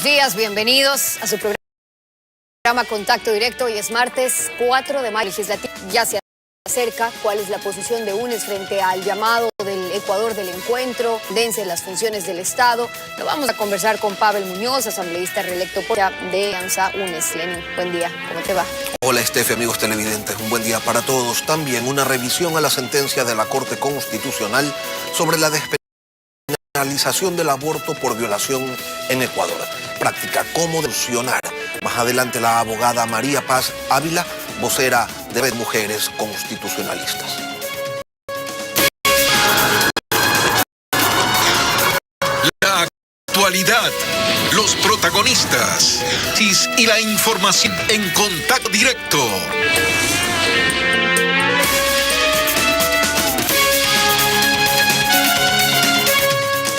Buenos días, bienvenidos a su programa Contacto Directo. Hoy es martes 4 de mayo. Legislativo ya se acerca. ¿Cuál es la posición de UNES frente al llamado del Ecuador del encuentro? Dense las funciones del Estado. Lo vamos a conversar con Pavel Muñoz, asambleísta reelecto por de Alianza UNES. Lenin, buen día, ¿cómo te va? Hola Estefe, amigos televidentes, un buen día para todos. También una revisión a la sentencia de la Corte Constitucional sobre la despenalización del aborto por violación en Ecuador. Práctica cómo solucionar. Más adelante la abogada María Paz Ávila, vocera de Red Mujeres Constitucionalistas. La actualidad, los protagonistas y la información en Contacto Directo.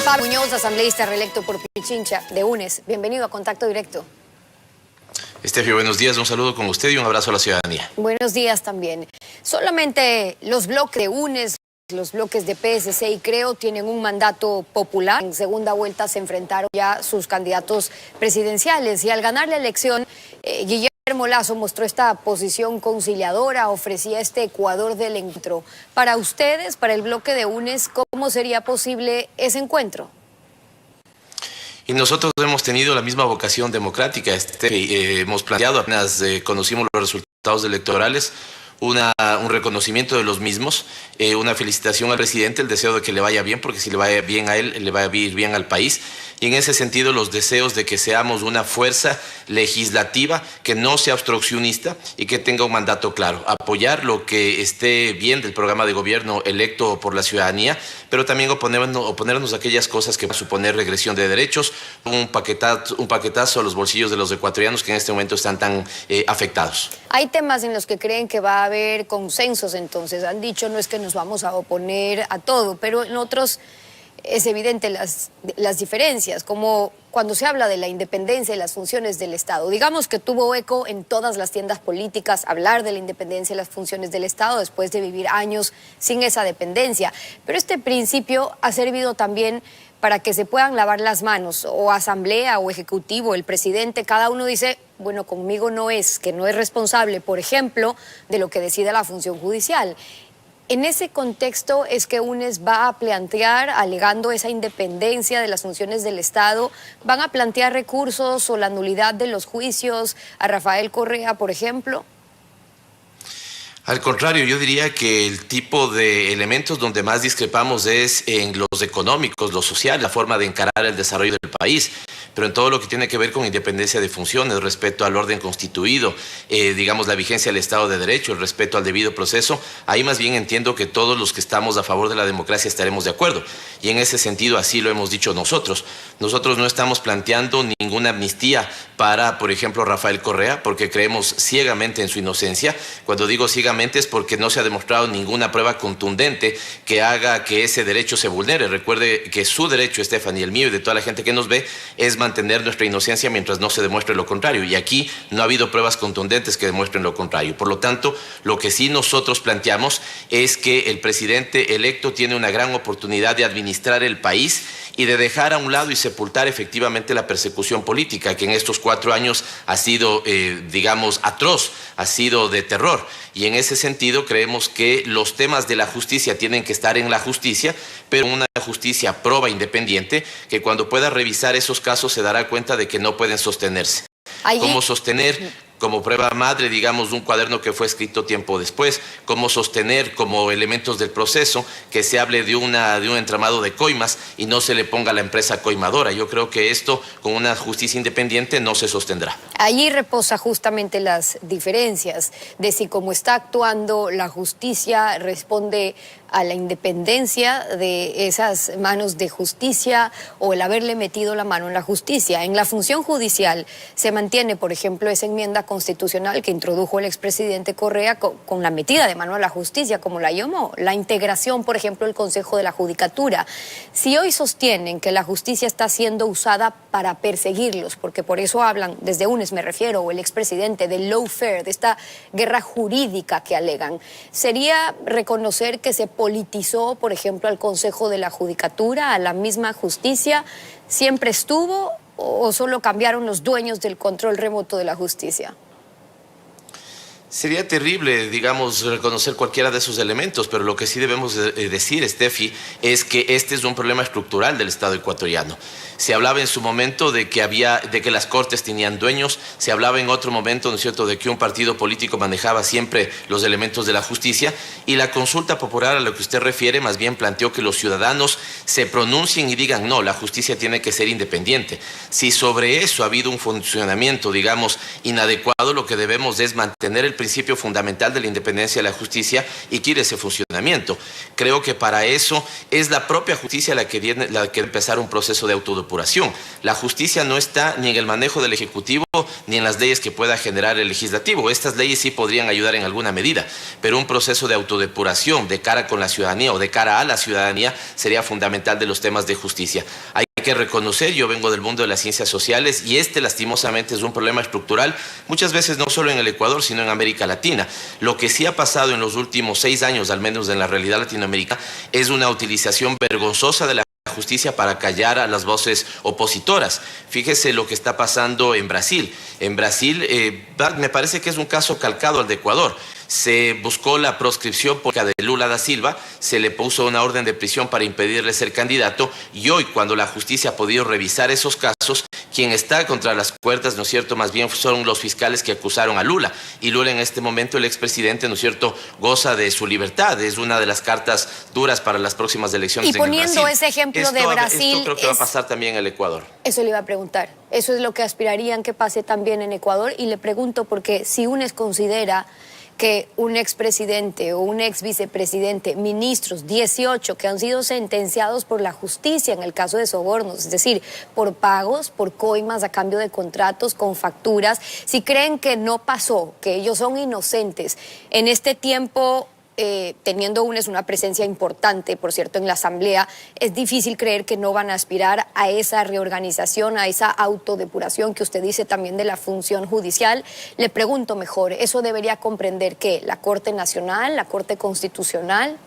Pavel Muñoz, asambleísta reelecto por Pichincha de UNES. Bienvenido a Contacto Directo. Estefi, buenos días, un saludo con usted y un abrazo a la ciudadanía. Buenos días también. Solamente los bloques de UNES, los bloques de PSC y Creo tienen un mandato popular. En segunda vuelta se enfrentaron ya sus candidatos presidenciales y al ganar la elección, Guillermo Lasso mostró esta posición conciliadora, ofrecía este Ecuador del encuentro. Para ustedes, para el bloque de UNES, ¿cómo sería posible ese encuentro? Y nosotros hemos tenido la misma vocación democrática. Hemos planteado, apenas conocimos los resultados electorales, un reconocimiento de los mismos, una felicitación al presidente, el deseo de que le vaya bien, porque si le vaya bien a él, le va a ir bien al país. Y en ese sentido, los deseos de que seamos una fuerza legislativa que no sea obstruccionista y que tenga un mandato claro. Apoyar lo que esté bien del programa de gobierno electo por la ciudadanía, pero también oponernos a aquellas cosas que van a suponer regresión de derechos, un paquetazo a los bolsillos de los ecuatorianos que en este momento están tan afectados. Hay temas en los que creen que va a haber consensos, entonces. Han dicho, no es que nos vamos a oponer a todo, pero en otros es evidente las diferencias, como cuando se habla de la independencia y las funciones del Estado. Digamos que tuvo eco en todas las tiendas políticas hablar de la independencia y las funciones del Estado después de vivir años sin esa dependencia. Pero este principio ha servido también para que se puedan lavar las manos, o asamblea o ejecutivo, el presidente, cada uno dice, bueno, conmigo no es, que no es responsable, por ejemplo, de lo que decida la función judicial. En ese contexto es que UNES va a plantear, alegando esa independencia de las funciones del Estado, van a plantear recursos o la nulidad de los juicios a Rafael Correa, por ejemplo. Al contrario, yo diría que el tipo de elementos donde más discrepamos es en los económicos, los sociales, la forma de encarar el desarrollo del país, pero en todo lo que tiene que ver con independencia de funciones, respeto al orden constituido, digamos la vigencia del Estado de Derecho, el respeto al debido proceso, ahí más bien entiendo que todos los que estamos a favor de la democracia estaremos de acuerdo. Y en ese sentido así lo hemos dicho nosotros. Nosotros no estamos planteando ninguna amnistía para, por ejemplo, Rafael Correa, porque creemos ciegamente en su inocencia. Cuando digo ciegamente es porque no se ha demostrado ninguna prueba contundente que haga que ese derecho se vulnere. Recuerde que su derecho, Stephanie, el mío y de toda la gente que nos ve, es mantener nuestra inocencia mientras no se demuestre lo contrario. Y aquí no ha habido pruebas contundentes que demuestren lo contrario. Por lo tanto, lo que sí nosotros planteamos es que el presidente electo tiene una gran oportunidad de administrar el país y de dejar a un lado y sepultar efectivamente la persecución política, que en estos 4 años ha sido, digamos, atroz, ha sido de terror. Y en ese sentido creemos que los temas de la justicia tienen que estar en la justicia, pero una justicia proba independiente, que cuando pueda revisar esos casos se dará cuenta de que no pueden sostenerse. ¿Cómo sostener? Como prueba madre, digamos, un cuaderno que fue escrito tiempo después, cómo sostener como elementos del proceso que se hable de un entramado de coimas y no se le ponga a la empresa coimadora. Yo creo que esto, con una justicia independiente, no se sostendrá. Allí reposa justamente las diferencias de si como está actuando la justicia responde a la independencia de esas manos de justicia o el haberle metido la mano en la justicia. En la función judicial se mantiene, por ejemplo, esa enmienda constitucional que introdujo el expresidente Correa con la metida de mano a la justicia, como la llamó, la integración, por ejemplo, del Consejo de la Judicatura. Si hoy sostienen que la justicia está siendo usada para perseguirlos, porque por eso hablan, desde UNES me refiero, o el expresidente, del lawfare, de esta guerra jurídica que alegan, ¿sería reconocer que se politizó, por ejemplo, al Consejo de la Judicatura, a la misma justicia? ¿Siempre estuvo o solo cambiaron los dueños del control remoto de la justicia? Sería terrible, digamos, reconocer cualquiera de esos elementos, pero lo que sí debemos decir, Steffi, es que este es un problema estructural del Estado ecuatoriano. Se hablaba en su momento de que las cortes tenían dueños, se hablaba en otro momento, ¿no es cierto?, de que un partido político manejaba siempre los elementos de la justicia, y la consulta popular a lo que usted refiere más bien planteó que los ciudadanos se pronuncien y digan no, la justicia tiene que ser independiente. Si sobre eso ha habido un funcionamiento, digamos, inadecuado, lo que debemos es mantener el principio fundamental de la independencia de la justicia y quiere ese funcionamiento. Creo que para eso es la propia justicia la que debe empezar un proceso de autodepuración. La justicia no está ni en el manejo del Ejecutivo ni en las leyes que pueda generar el Legislativo. Estas leyes sí podrían ayudar en alguna medida, pero un proceso de autodepuración de cara con la ciudadanía o de cara a la ciudadanía sería fundamental de los temas de justicia. Hay que reconocer, yo vengo del mundo de las ciencias sociales y lastimosamente es un problema estructural, muchas veces no solo en el Ecuador, sino en América Latina. Lo que sí ha pasado en los últimos 6 años, al menos en la realidad latinoamericana, es una utilización vergonzosa de la justicia para callar a las voces opositoras. Fíjese lo que está pasando en Brasil. En Brasil me parece que es un caso calcado al de Ecuador. Se buscó la proscripción política de Lula da Silva, se le puso una orden de prisión para impedirle ser candidato y hoy, cuando la justicia ha podido revisar esos casos, quien está contra las cuerdas, ¿no es cierto?, más bien son los fiscales que acusaron a Lula. Y Lula en este momento, el expresidente, ¿no es cierto?, goza de su libertad. Es una de las cartas duras para las próximas elecciones en Brasil. Y poniendo ese ejemplo de Brasil... Esto creo que va a pasar también en el Ecuador. Eso le iba a preguntar. Eso es lo que aspirarían que pase también en Ecuador. Y le pregunto porque si UNES considera que un expresidente o un exvicepresidente, ministros, 18, que han sido sentenciados por la justicia en el caso de sobornos, es decir, por pagos, por coimas a cambio de contratos, con facturas, si creen que no pasó, que ellos son inocentes, en este tiempo... teniendo UNES una presencia importante, por cierto, en la Asamblea, es difícil creer que no van a aspirar a esa reorganización, a esa autodepuración que usted dice también de la función judicial. Le pregunto mejor, ¿eso debería comprender qué? ¿La Corte Nacional, la Corte Constitucional?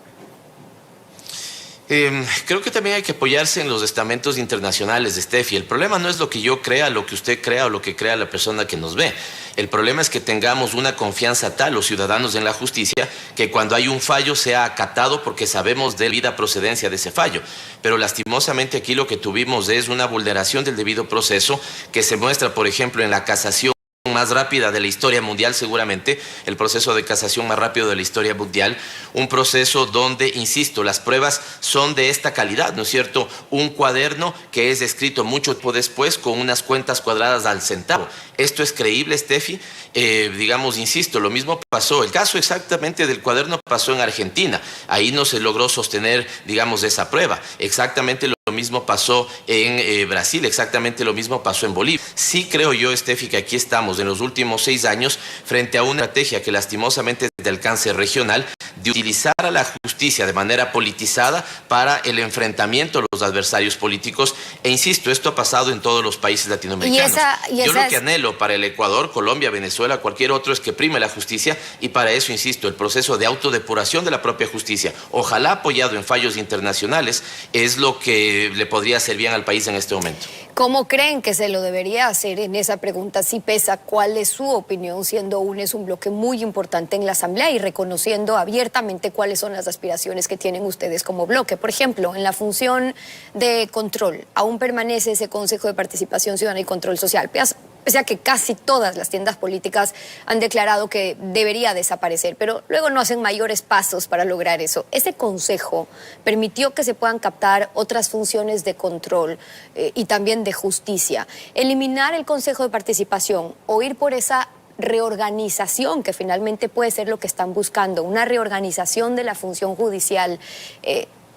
Creo que también hay que apoyarse en los estamentos internacionales, Steffi. El problema no es lo que yo crea, lo que usted crea o lo que crea la persona que nos ve. El problema es que tengamos una confianza tal, los ciudadanos en la justicia, que cuando hay un fallo sea acatado porque sabemos de la debida procedencia de ese fallo. Pero lastimosamente aquí lo que tuvimos es una vulneración del debido proceso que se muestra, por ejemplo, en la casación más rápida de la historia mundial, seguramente, el proceso de casación más rápido de la historia mundial, un proceso donde, insisto, las pruebas son de esta calidad, ¿no es cierto? Un cuaderno que es escrito mucho tiempo después con unas cuentas cuadradas al centavo. ¿Esto es creíble, Steffi? Digamos, insisto, lo mismo pasó, el caso exactamente del cuaderno pasó en Argentina, ahí no se logró sostener, digamos, esa prueba. Exactamente lo mismo pasó en Brasil, exactamente lo mismo pasó en Bolivia. Sí creo yo, Steffi, que aquí estamos en los últimos 6 años frente a una estrategia que lastimosamente es de alcance regional, de utilizar a la justicia de manera politizada para el enfrentamiento a los adversarios políticos. E insisto, esto ha pasado en todos los países latinoamericanos. Yo lo que anhelo para el Ecuador, Colombia, Venezuela, cualquier otro es que prime la justicia y para eso, insisto, el proceso de autodepuración de la propia justicia, ojalá apoyado en fallos internacionales, es lo que le podría hacer bien al país en este momento. ¿Cómo creen que se lo debería hacer? En esa pregunta sí pesa cuál es su opinión, siendo UNES un bloque muy importante en la Asamblea y reconociendo abiertamente cuáles son las aspiraciones que tienen ustedes como bloque. Por ejemplo, en la función de control, aún permanece ese Consejo de Participación Ciudadana y Control Social, pese a que casi todas las tiendas políticas han declarado que debería desaparecer, pero luego no hacen mayores pasos para lograr eso. Ese consejo permitió que se puedan captar otras funciones de control y también de justicia. Eliminar el Consejo de Participación o ir por esa reorganización, que finalmente puede ser lo que están buscando, una reorganización de la función judicial,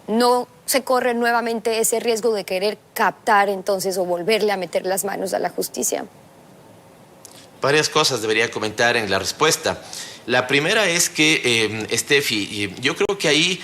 no se corre nuevamente ese riesgo de querer captar entonces o volverle a meter las manos a la justicia. Varias cosas debería comentar en la respuesta. La primera es que, Steffi, yo creo que ahí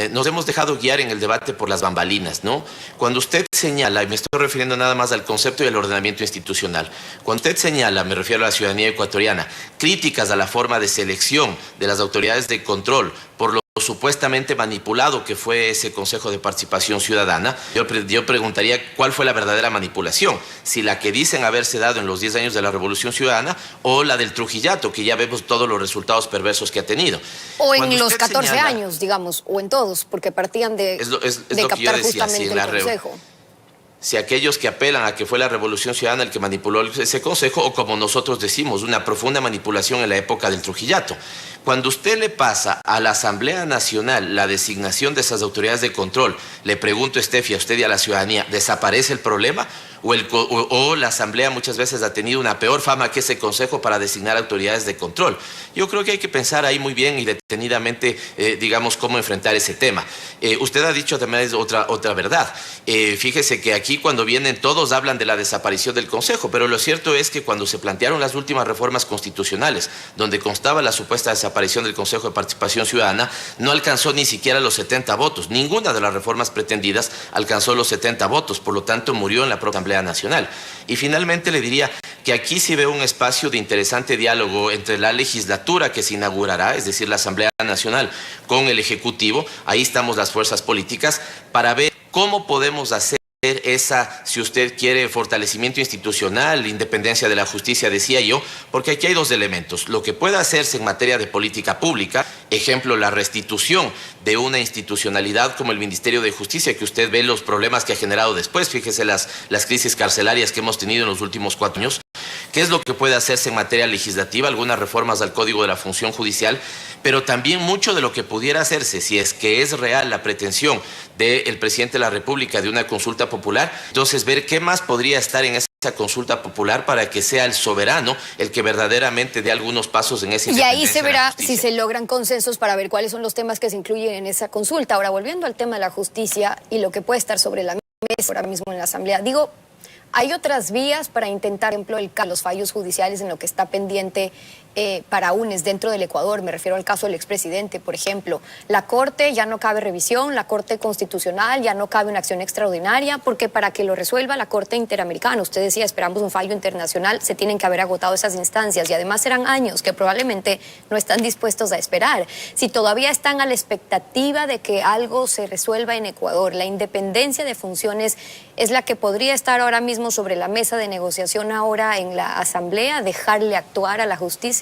nos hemos dejado guiar en el debate por las bambalinas, ¿no? Cuando usted señala, y me estoy refiriendo nada más al concepto del ordenamiento institucional, cuando usted señala, me refiero a la ciudadanía ecuatoriana, críticas a la forma de selección de las autoridades de control por los supuestamente manipulado que fue ese Consejo de Participación Ciudadana, yo preguntaría cuál fue la verdadera manipulación, si la que dicen haberse dado en los 10 años de la Revolución Ciudadana o la del Trujillato, que ya vemos todos los resultados perversos que ha tenido. O en los 14 años, digamos, o en todos, porque partían de captar justamente el Consejo. Si aquellos que apelan a que fue la Revolución Ciudadana el que manipuló ese consejo, o como nosotros decimos, una profunda manipulación en la época del Trujillato. Cuando usted le pasa a la Asamblea Nacional la designación de esas autoridades de control, le pregunto, Steffi, a usted y a la ciudadanía, ¿desaparece el problema? ¿O la Asamblea muchas veces ha tenido una peor fama que ese Consejo para designar autoridades de control? Yo creo que hay que pensar ahí muy bien y detenidamente, digamos, cómo enfrentar ese tema. Usted ha dicho también otra verdad. Fíjese que aquí cuando vienen todos hablan de la desaparición del Consejo, pero lo cierto es que cuando se plantearon las últimas reformas constitucionales, donde constaba la supuesta desaparición del Consejo de Participación Ciudadana, no alcanzó ni siquiera los 70 votos. Ninguna de las reformas pretendidas alcanzó los 70 votos, por lo tanto murió en la propia Asamblea Nacional. Y finalmente le diría que aquí sí veo un espacio de interesante diálogo entre la legislatura que se inaugurará, es decir, la Asamblea Nacional, con el Ejecutivo. Ahí estamos las fuerzas políticas para ver cómo podemos hacer esa, si usted quiere, fortalecimiento institucional, independencia de la justicia, decía yo, porque aquí hay dos elementos. Lo que pueda hacerse en materia de política pública, ejemplo, la restitución de una institucionalidad como el Ministerio de Justicia, que usted ve los problemas que ha generado después, fíjese las crisis carcelarias que hemos tenido en los últimos 4 años. ¿Qué es lo que puede hacerse en materia legislativa? Algunas reformas al Código de la Función Judicial, pero también mucho de lo que pudiera hacerse, si es que es real la pretensión del presidente de la República de una consulta popular, entonces ver qué más podría estar en esa consulta popular para que sea el soberano el que verdaderamente dé algunos pasos en ese independencia. Y ahí se verá si se logran consensos para ver cuáles son los temas que se incluyen en esa consulta. Ahora, volviendo al tema de la justicia y lo que puede estar sobre la mesa ahora mismo en la Asamblea, digo, hay otras vías para intentar, por ejemplo, los fallos judiciales en lo que está pendiente para UNES dentro del Ecuador. Me refiero al caso del expresidente, por ejemplo. La Corte ya no cabe revisión, la Corte Constitucional ya no cabe una acción extraordinaria, porque para que lo resuelva la Corte Interamericana, usted decía, esperamos un fallo internacional, se tienen que haber agotado esas instancias y además serán años que probablemente no están dispuestos a esperar. Si todavía están a la expectativa de que algo se resuelva en Ecuador, la independencia de funciones es la que podría estar ahora mismo sobre la mesa de negociación ahora en la Asamblea, dejarle actuar a la justicia.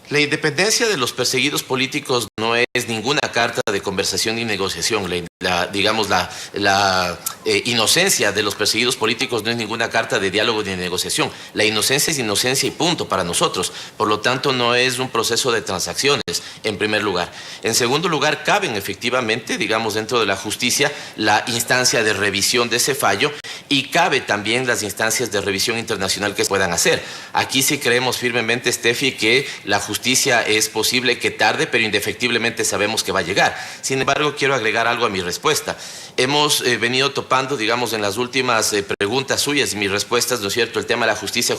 La independencia de los perseguidos políticos no es ninguna carta de conversación ni negociación. La inocencia de los perseguidos políticos no es ninguna carta de diálogo ni de negociación. La inocencia es inocencia y punto para nosotros. Por lo tanto, no es un proceso de transacciones, en primer lugar. En segundo lugar, caben efectivamente, digamos, dentro de la justicia, la instancia de revisión de ese fallo y cabe también las instancias de revisión internacional que se puedan hacer. Aquí sí creemos firmemente, Steffi, que la justicia es posible que tarde, pero indefectiblemente sabemos que va a llegar. Sin embargo, quiero agregar algo a mi respuesta. Hemos venido topando, digamos, en las últimas preguntas suyas y mis respuestas, ¿no es cierto?, el tema de la justicia.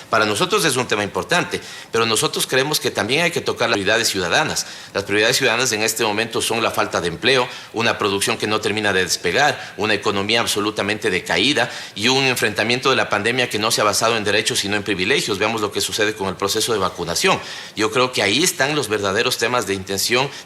Para nosotros es un tema importante, pero nosotros creemos que también hay que tocar las prioridades ciudadanas. Las prioridades ciudadanas en este momento son la falta de empleo, una producción que no termina de despegar, una economía absolutamente decaída y un enfrentamiento de la pandemia que no se ha basado en derechos sino en privilegios. Veamos lo que sucede con el proceso de vacunación. Yo creo que ahí están los verdaderos temas de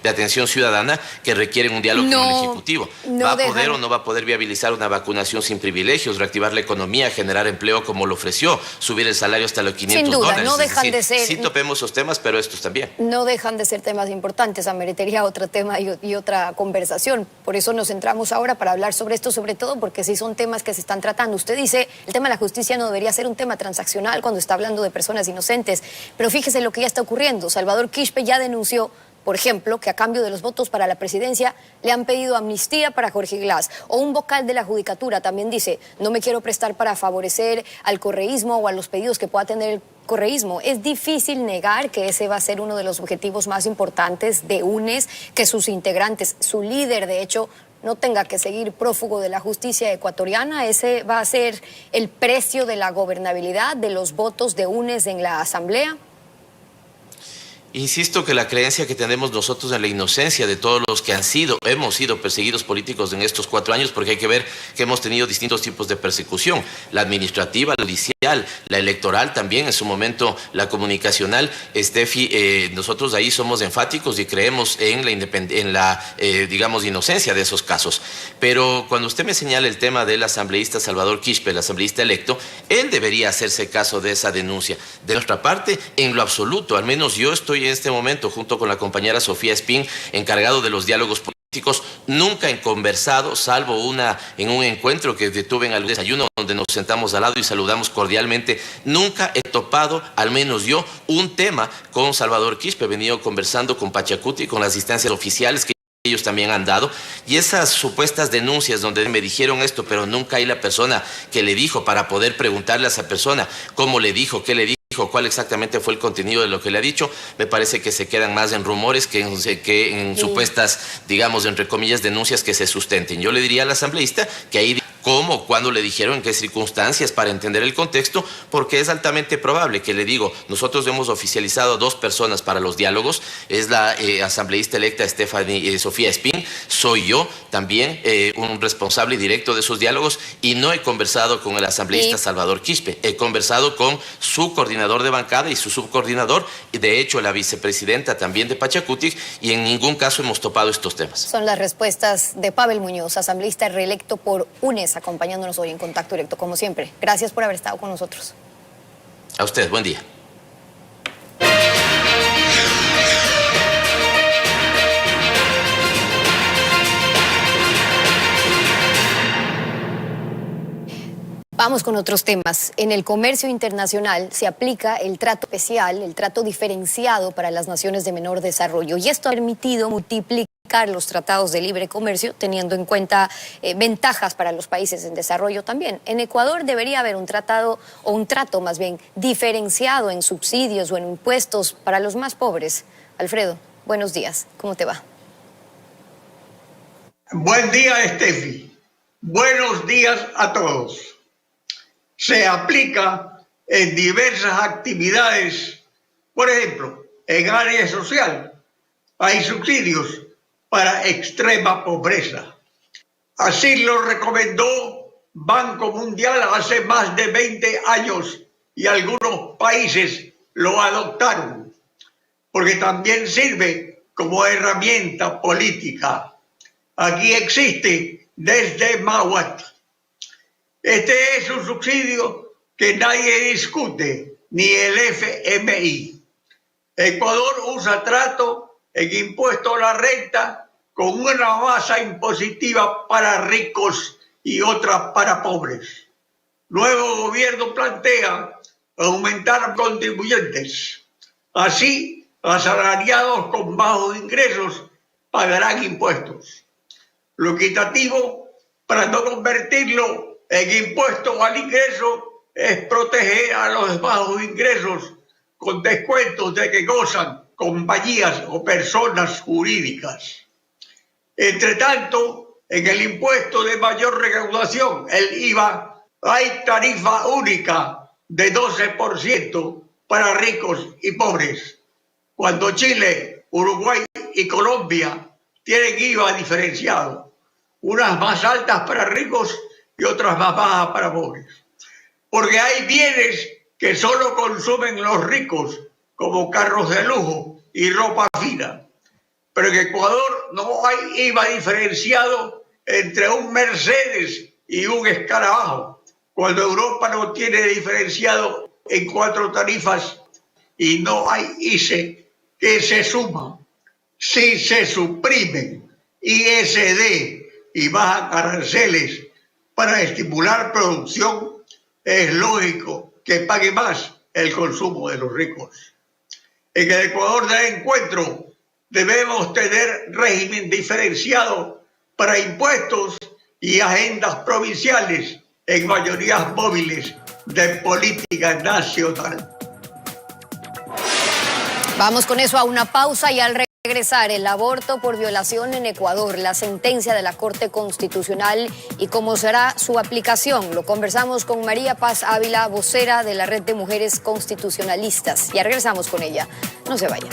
atención ciudadana que requieren un diálogo con el Ejecutivo. ¿Va a poder o no va a poder viabilizar una vacunación sin privilegios, reactivar la economía, generar empleo como lo ofreció, subir el salario hasta los $500? Sin duda, no dejan de ser... Sí topemos esos temas, pero estos también. No dejan de ser temas importantes, ameritaría otro tema y otra conversación. Por eso nos centramos ahora para hablar sobre esto, sobre todo porque sí son temas que se están tratando. Usted dice, el tema de la justicia no debería ser un tema transaccional cuando está hablando de personas inocentes, pero fíjese lo que ya está ocurriendo. Salvador Quispe ya denunció, por ejemplo, que a cambio de los votos para la presidencia le han pedido amnistía para Jorge Glass. O un vocal de la Judicatura también dice, no me quiero prestar para favorecer al correísmo o a los pedidos que pueda tener el correísmo. Es difícil negar que ese va a ser uno de los objetivos más importantes de UNES, que sus integrantes, su líder, de hecho, no tenga que seguir prófugo de la justicia ecuatoriana. Ese va a ser el precio de la gobernabilidad, de los votos de UNES en la Asamblea. Insisto que la creencia que tenemos nosotros en la inocencia de todos los que hemos sido perseguidos políticos en estos 4 años, porque hay que ver que hemos tenido distintos tipos de persecución, la administrativa, la judicial, la electoral también, en su momento la comunicacional. Steffi, nosotros ahí somos enfáticos y creemos en la digamos, inocencia de esos casos. Pero cuando usted me señala el tema del asambleísta Salvador Quispe, el asambleísta electo, él debería hacerse caso de esa denuncia. De nuestra parte, en lo absoluto, al menos yo estoy en este momento, junto con la compañera Sofía Espín, encargado de los diálogos políticos, nunca he conversado, salvo en un encuentro que tuve en el desayuno, donde nos sentamos al lado y saludamos cordialmente. Nunca he topado, al menos yo, un tema con Salvador Quispe. He venido conversando con Pachacuti, con las instancias oficiales que ellos también han dado, y esas supuestas denuncias donde me dijeron esto, pero nunca hay la persona que le dijo, para poder preguntarle a esa persona cómo le dijo, qué le dijo, cuál exactamente fue el contenido de lo que le ha dicho. Me parece que se quedan más en rumores que en supuestas, digamos, entre comillas, denuncias que se sustenten. Yo le diría al asambleísta que ahí cómo, cuándo le dijeron, en qué circunstancias, para entender el contexto, porque es altamente probable que, le digo, nosotros hemos oficializado a 2 personas para los diálogos, es la asambleísta electa Sofía Espín, soy yo también un responsable directo de esos diálogos, y no he conversado con el asambleísta Salvador Quispe, he conversado con su coordinador de bancada y su subcoordinador, y de hecho la vicepresidenta también de Pachacuti, y en ningún caso hemos topado estos temas. Son las respuestas de Pavel Muñoz, asambleísta reelecto por UNES, acompañándonos hoy en Contacto Directo, como siempre. Gracias por haber estado con nosotros. A usted, buen día. Vamos con otros temas. En el comercio internacional se aplica el trato especial, el trato diferenciado para las naciones de menor desarrollo, y esto ha permitido multiplicar los tratados de libre comercio, teniendo en cuenta ventajas para los países en desarrollo también. En Ecuador debería haber un tratado, o un trato más bien, diferenciado en subsidios o en impuestos para los más pobres. Alfredo, buenos días. ¿Cómo te va? Buen día, Steffi. Buenos días a todos. Se aplica en diversas actividades. Por ejemplo, en área social hay subsidios para extrema pobreza. Así lo recomendó Banco Mundial hace más de 20 años y algunos países lo adoptaron, porque también sirve como herramienta política. Aquí existe desde Mahuat. Este es un subsidio que nadie discute, ni el FMI. Ecuador usa trato en impuesto a la renta con una base impositiva para ricos y otra para pobres. Nuevo gobierno plantea aumentar contribuyentes. Así, asalariados con bajos ingresos pagarán impuestos. Lo equitativo, para no convertirlo en impuesto al ingreso, es proteger a los bajos ingresos con descuentos de que gozan compañías o personas jurídicas. Entre tanto, en el impuesto de mayor recaudación, el IVA, hay tarifa única de 12% para ricos y pobres, cuando Chile, Uruguay y Colombia tienen IVA diferenciado, unas más altas para ricos y otras más bajas para pobres. Porque hay bienes que solo consumen los ricos, como carros de lujo y ropa fina. Pero en Ecuador no hay IVA diferenciado entre un Mercedes y un escarabajo, cuando Europa no tiene diferenciado en 4 tarifas y no hay ICE que se suma. Si se suprimen ISD y bajan aranceles para estimular producción, es lógico que pague más el consumo de los ricos. En el Ecuador del encuentro debemos tener régimen diferenciado para impuestos y agendas provinciales en mayorías móviles de política nacional. Vamos con eso a una pausa y al regresar, el aborto por violación en Ecuador, la sentencia de la Corte Constitucional y cómo será su aplicación. Lo conversamos con María Paz Ávila, vocera de la Red de Mujeres Constitucionalistas. Ya regresamos con ella. No se vayan.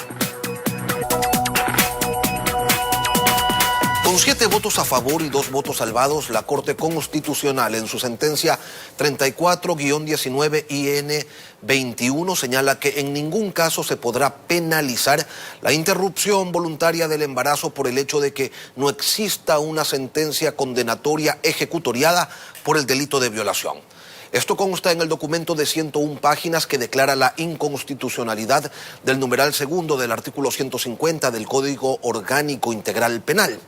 Con 7 votos a favor y 2 votos salvados, la Corte Constitucional en su sentencia 34-19-IN-21 señala que en ningún caso se podrá penalizar la interrupción voluntaria del embarazo por el hecho de que no exista una sentencia condenatoria ejecutoriada por el delito de violación. Esto consta en el documento de 101 páginas que declara la inconstitucionalidad del numeral segundo del artículo 150 del Código Orgánico Integral Penal.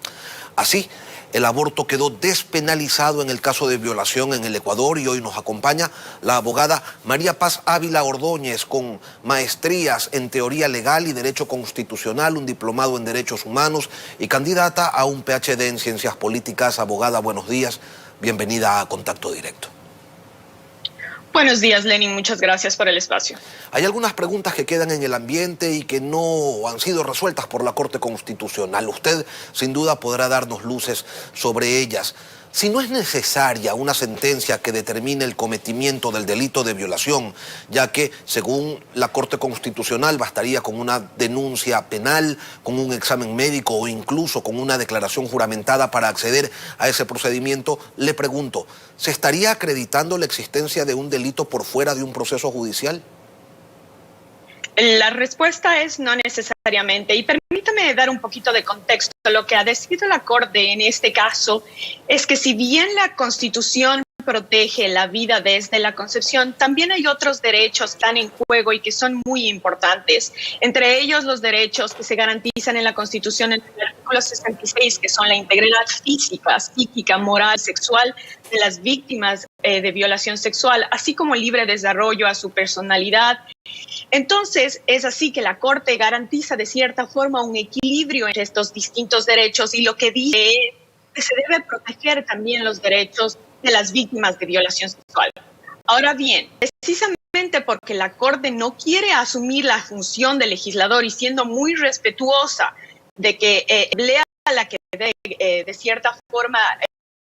Así, el aborto quedó despenalizado en el caso de violación en el Ecuador y hoy nos acompaña la abogada María Paz Ávila Ordóñez con maestrías en teoría legal y derecho constitucional, un diplomado en derechos humanos y candidata a un PhD en ciencias políticas. Abogada, buenos días, bienvenida a Contacto Directo. Buenos días, Lenin. Muchas gracias por el espacio. Hay algunas preguntas que quedan en el ambiente y que no han sido resueltas por la Corte Constitucional. Usted, sin duda, podrá darnos luces sobre ellas. Si no es necesaria una sentencia que determine el cometimiento del delito de violación, ya que, según la Corte Constitucional, bastaría con una denuncia penal, con un examen médico o incluso con una declaración juramentada para acceder a ese procedimiento, le pregunto, ¿se estaría acreditando la existencia de un delito por fuera de un proceso judicial? La respuesta es no necesariamente. Y permítame dar un poquito de contexto. Lo que ha decidido la Corte en este caso es que si bien la Constitución protege la vida desde la concepción, también hay otros derechos que están en juego y que son muy importantes. Entre ellos los derechos que se garantizan en la Constitución en el artículo 66, que son la integridad física, psíquica, moral, sexual de las víctimas de violación sexual, así como libre desarrollo a su personalidad. Entonces, es así que la Corte garantiza de cierta forma un equilibrio entre estos distintos derechos y lo que dice es que se debe proteger también los derechos de las víctimas de violación sexual. Ahora bien, precisamente porque la Corte no quiere asumir la función del legislador y siendo muy respetuosa de que lea la que de cierta forma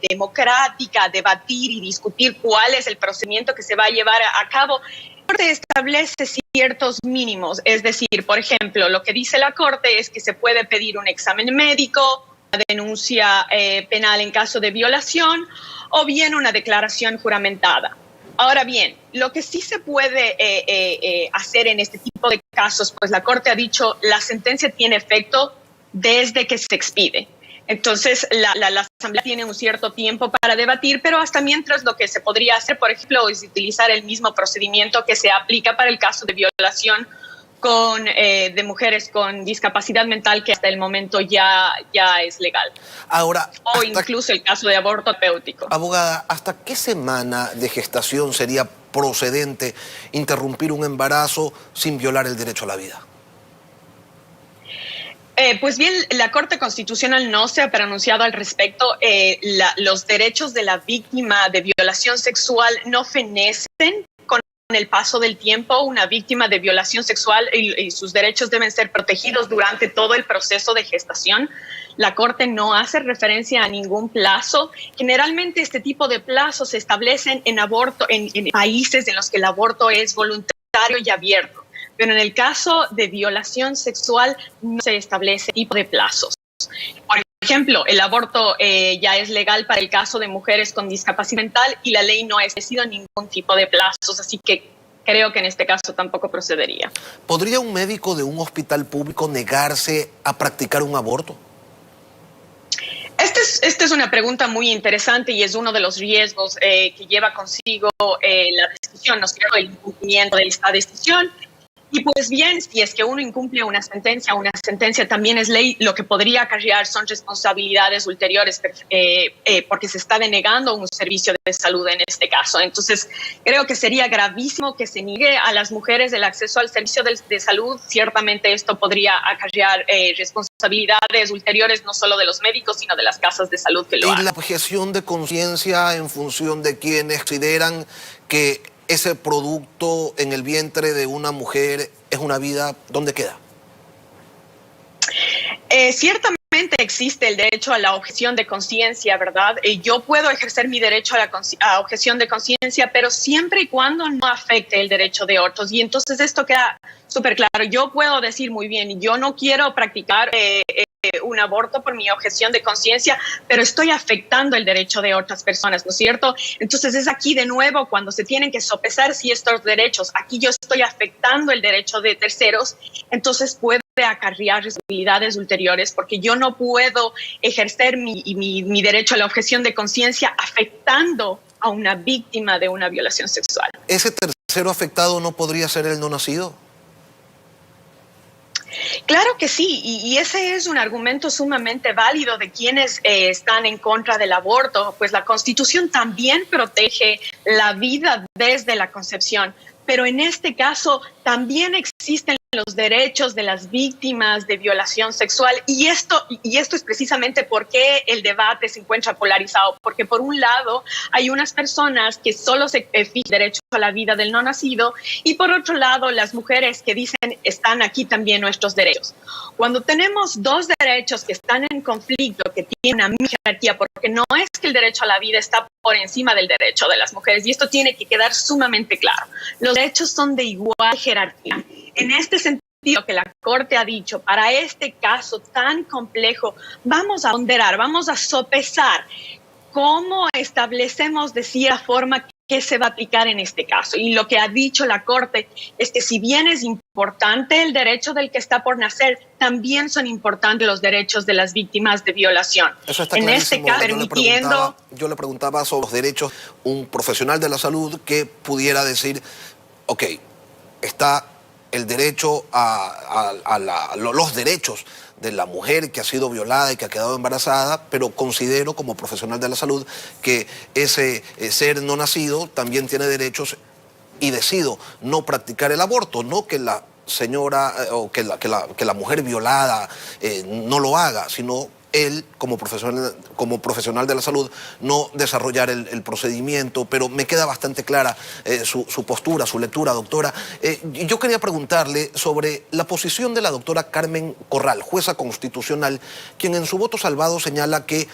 democrática, debatir y discutir cuál es el procedimiento que se va a llevar a cabo, la Corte establece ciertos mínimos. Es decir, por ejemplo, lo que dice la Corte es que se puede pedir un examen médico, una denuncia penal en caso de violación o bien una declaración juramentada. Ahora bien, lo que sí se puede hacer en este tipo de casos, pues la Corte ha dicho la sentencia tiene efecto desde que se expide. Entonces, la Asamblea tiene un cierto tiempo para debatir, pero hasta mientras lo que se podría hacer, por ejemplo, es utilizar el mismo procedimiento que se aplica para el caso de violación de mujeres con discapacidad mental, que hasta el momento ya es legal. Ahora, o incluso el caso de aborto terapéutico. Abogada, ¿hasta qué semana de gestación sería procedente interrumpir un embarazo sin violar el derecho a la vida? Pues bien, la Corte Constitucional no se ha pronunciado al respecto. Los derechos de la víctima de violación sexual no fenecen con el paso del tiempo. Una víctima de violación sexual y sus derechos deben ser protegidos durante todo el proceso de gestación. La Corte no hace referencia a ningún plazo. Generalmente este tipo de plazos se establecen en países en los que el aborto es voluntario y abierto. Pero en el caso de violación sexual no se establece tipo de plazos. Por ejemplo, el aborto ya es legal para el caso de mujeres con discapacidad mental y la ley no ha establecido ningún tipo de plazos, así que creo que en este caso tampoco procedería. ¿Podría un médico de un hospital público negarse a practicar un aborto? Esta es una pregunta muy interesante y es uno de los riesgos que lleva consigo la decisión, ¿no es cierto?, el incumplimiento de esta decisión. Y pues bien, si es que uno incumple una sentencia también es ley, lo que podría acarrear son responsabilidades ulteriores porque se está denegando un servicio de salud en este caso. Entonces, creo que sería gravísimo que se niegue a las mujeres el acceso al servicio de salud. Ciertamente esto podría acarrear responsabilidades ulteriores no solo de los médicos, sino de las casas de salud que lo hacen. ¿Y la objeción de conciencia en función de quienes consideran que ese producto en el vientre de una mujer es una vida, dónde queda? Ciertamente Efectivamente existe el derecho a la objeción de conciencia, ¿verdad? Yo puedo ejercer mi derecho a objeción de conciencia, pero siempre y cuando no afecte el derecho de otros. Y entonces esto queda súper claro. Yo puedo decir muy bien, yo no quiero practicar un aborto por mi objeción de conciencia, pero estoy afectando el derecho de otras personas, ¿no es cierto? Entonces es aquí de nuevo cuando se tienen que sopesar si estos derechos, aquí yo estoy afectando el derecho de terceros, entonces puede acarrear responsabilidades ulteriores porque yo no puedo ejercer mi derecho a la objeción de conciencia afectando a una víctima de una violación sexual. ¿Ese tercero afectado no podría ser el no nacido? Claro que sí, y ese es un argumento sumamente válido de quienes están en contra del aborto, pues la Constitución también protege la vida desde la concepción, pero en este caso también existen los derechos de las víctimas de violación sexual y esto es precisamente por qué el debate se encuentra polarizado, porque por un lado hay unas personas que solo se fijan derecho a la vida del no nacido y por otro lado las mujeres que dicen están aquí también nuestros derechos. Cuando tenemos dos derechos que están en conflicto, que tienen una jerarquía, porque no es que el derecho a la vida está por encima del derecho de las mujeres y esto tiene que quedar sumamente claro. Los derechos son de igual jerarquía. En este sentido que la Corte ha dicho, para este caso tan complejo, vamos a ponderar, vamos a sopesar cómo establecemos de cierta forma qué se va a aplicar en este caso. Y lo que ha dicho la Corte es que si bien es importante el derecho del que está por nacer, también son importantes los derechos de las víctimas de violación. Eso está en clarísimo. este caso, permitiendo... Yo le preguntaba sobre los derechos, un profesional de la salud que pudiera decir, ok, está el derecho los derechos de la mujer que ha sido violada y que ha quedado embarazada, pero considero como profesional de la salud que ese ser no nacido también tiene derechos y decido no practicar el aborto, no que la señora o que la mujer violada no lo haga, sino él, como profesional de la salud, no desarrollar el procedimiento, pero me queda bastante clara su postura, su lectura, doctora. Yo quería preguntarle sobre la posición de la doctora Carmen Corral, jueza constitucional, quien en su voto salvado señala que,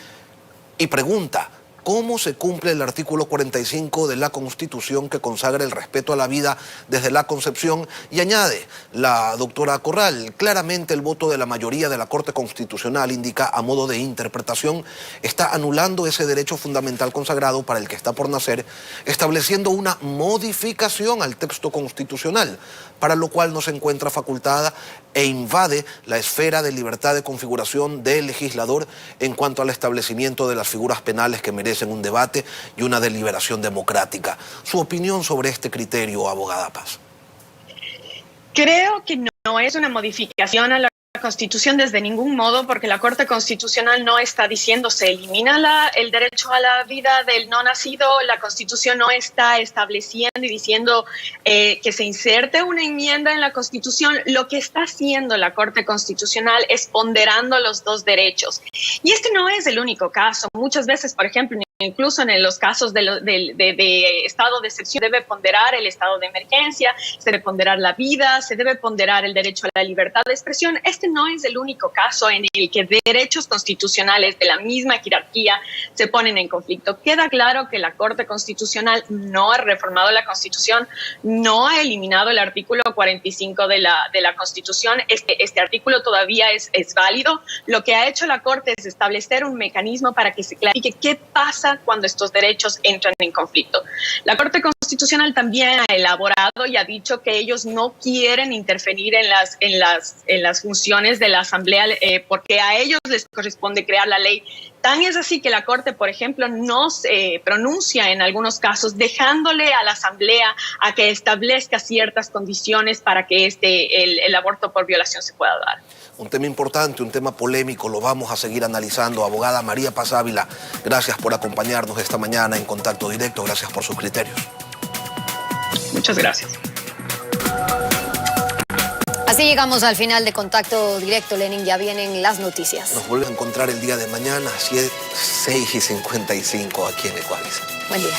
y pregunta, ¿cómo se cumple el artículo 45 de la Constitución que consagra el respeto a la vida desde la concepción? Y añade la doctora Corral, claramente el voto de la mayoría de la Corte Constitucional indica, a modo de interpretación, está anulando ese derecho fundamental consagrado para el que está por nacer, estableciendo una modificación al texto constitucional, para lo cual no se encuentra facultada e invade la esfera de libertad de configuración del legislador en cuanto al establecimiento de las figuras penales que merecen un debate y una deliberación democrática. Su opinión sobre este criterio, abogada Paz. Creo que no es una modificación a la Constitución desde ningún modo, porque la Corte Constitucional no está diciendo se elimina el derecho a la vida del no nacido. La Constitución no está estableciendo y diciendo que se inserte una enmienda en la Constitución. Lo que está haciendo la Corte Constitucional es ponderando los dos derechos. Y este no es el único caso. Muchas veces, por ejemplo, incluso en los casos de estado de excepción, debe ponderar el estado de emergencia, se debe ponderar la vida, se debe ponderar el derecho a la libertad de expresión. Este no es el único caso en el que derechos constitucionales de la misma jerarquía se ponen en conflicto. Queda claro que la Corte Constitucional no ha reformado la Constitución, no ha eliminado el artículo 45 de la Constitución. Este artículo todavía es válido. Lo que ha hecho la Corte es establecer un mecanismo para que se clarifique qué pasa cuando estos derechos entran en conflicto. La Corte Constitucional también ha elaborado y ha dicho que ellos no quieren interferir en las funciones de la Asamblea porque a ellos les corresponde crear la ley. Tan es así que la Corte, por ejemplo, no se pronuncia en algunos casos, dejándole a la Asamblea a que establezca ciertas condiciones para que el aborto por violación se pueda dar. Un tema importante, un tema polémico, lo vamos a seguir analizando. Abogada María Paz Ávila, gracias por acompañarnos esta mañana en Contacto Directo, gracias por sus criterios. Muchas gracias. Así llegamos al final de Contacto Directo, Lenin, ya vienen las noticias. Nos volvemos a encontrar el día de mañana, 6:55 aquí en Ecuador. Buen día.